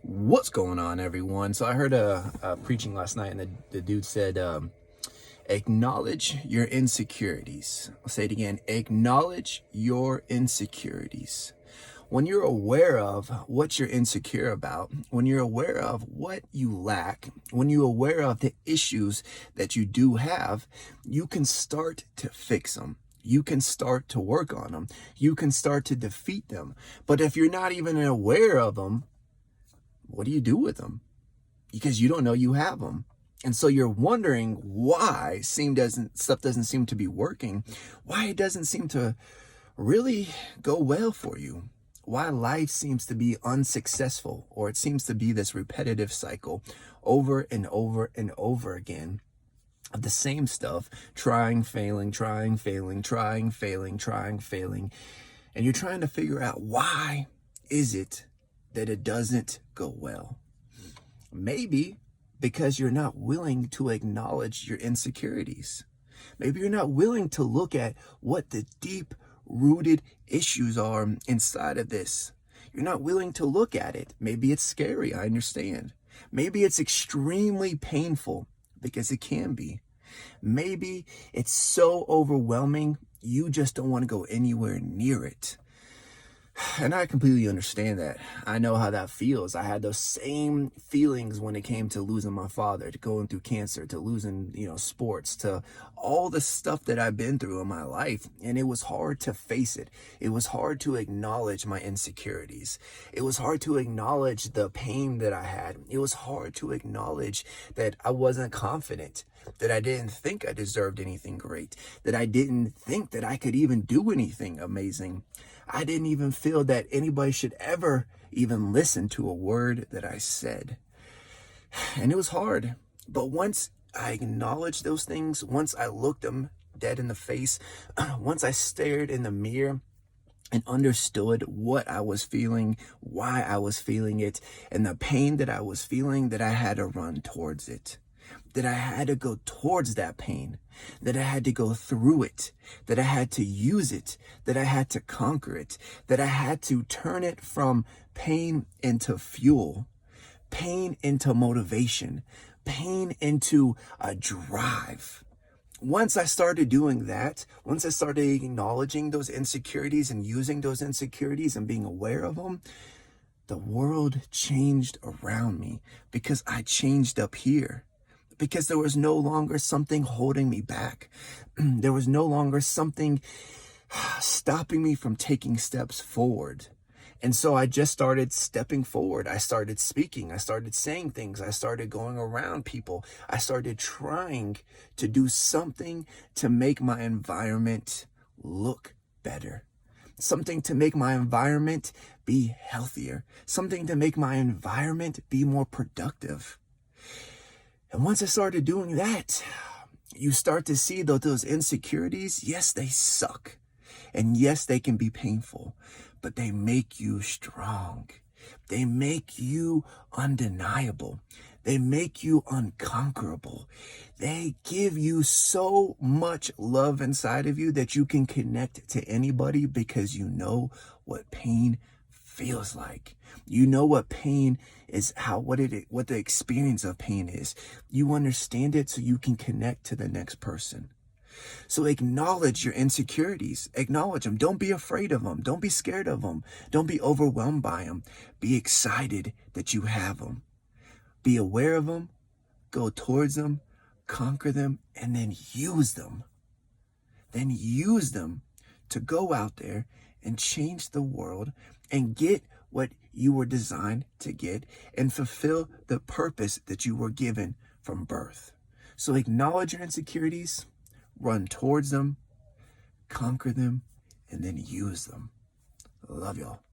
What's going on, everyone? So I heard a preaching last night, and the dude said, acknowledge your insecurities. I'll say it again. Acknowledge your insecurities. When you're aware of what you're insecure about, when you're aware of what you lack, when you're aware of the issues that you do have, you can start to fix them. You can start to work on them. You can start to defeat them. But if you're not even aware of them, what do you do with them? Because you don't know you have them. And so you're wondering why stuff doesn't seem to be working, why it doesn't seem to really go well for you, why life seems to be unsuccessful, or it seems to be this repetitive cycle over and over and over again of the same stuff, trying, failing, trying, failing, trying, failing, trying, failing. And you're trying to figure out, why is it that it doesn't go well? Maybe because you're not willing to acknowledge your insecurities. Maybe you're not willing to look at what the deep rooted issues are inside of this. You're not willing to look at it. Maybe it's scary, I understand. Maybe it's extremely painful, because it can be. Maybe it's so overwhelming, you just don't want to go anywhere near it. And I completely understand that. I know how that feels. I had those same feelings when it came to losing my father, to going through cancer, to losing, sports, to all the stuff that I've been through in my life. And it was hard to face it. It was hard to acknowledge my insecurities. It was hard to acknowledge the pain that I had. It was hard to acknowledge that I wasn't confident, that I didn't think I deserved anything great, that I didn't think that I could even do anything amazing. I didn't even feel that anybody should ever even listen to a word that I said. And it was hard. But once I acknowledged those things, once I looked them dead in the face, once I stared in the mirror and understood what I was feeling, why I was feeling it, and the pain that I was feeling, that I had to run towards it, that I had to go towards that pain, that I had to go through it, that I had to use it, that I had to conquer it, that I had to turn it from pain into fuel, pain into motivation, pain into a drive. Once I started doing that, once I started acknowledging those insecurities and using those insecurities and being aware of them, the world changed around me, because I changed up here. Because there was no longer something holding me back. There was no longer something stopping me from taking steps forward. And so I just started stepping forward. I started speaking. I started saying things. I started going around people. I started trying to do something to make my environment look better. Something to make my environment be healthier. Something to make my environment be more productive. And once I started doing that, you start to see that those insecurities, yes, they suck. And yes, they can be painful, but they make you strong. They make you undeniable. They make you unconquerable. They give you so much love inside of you that you can connect to anybody, because you know what pain feels like. You know what pain is, what the experience of pain is. You understand it, so you can connect to the next person. So acknowledge your insecurities. Acknowledge them. Don't be afraid of them. Don't be scared of them. Don't be overwhelmed by them. Be excited that you have them. Be aware of them. Go towards them. Conquer them. And then use them. Then use them to go out there and change the world and get what you were designed to get and fulfill the purpose that you were given from birth. So acknowledge your insecurities, run towards them, conquer them, and then use them. Love y'all.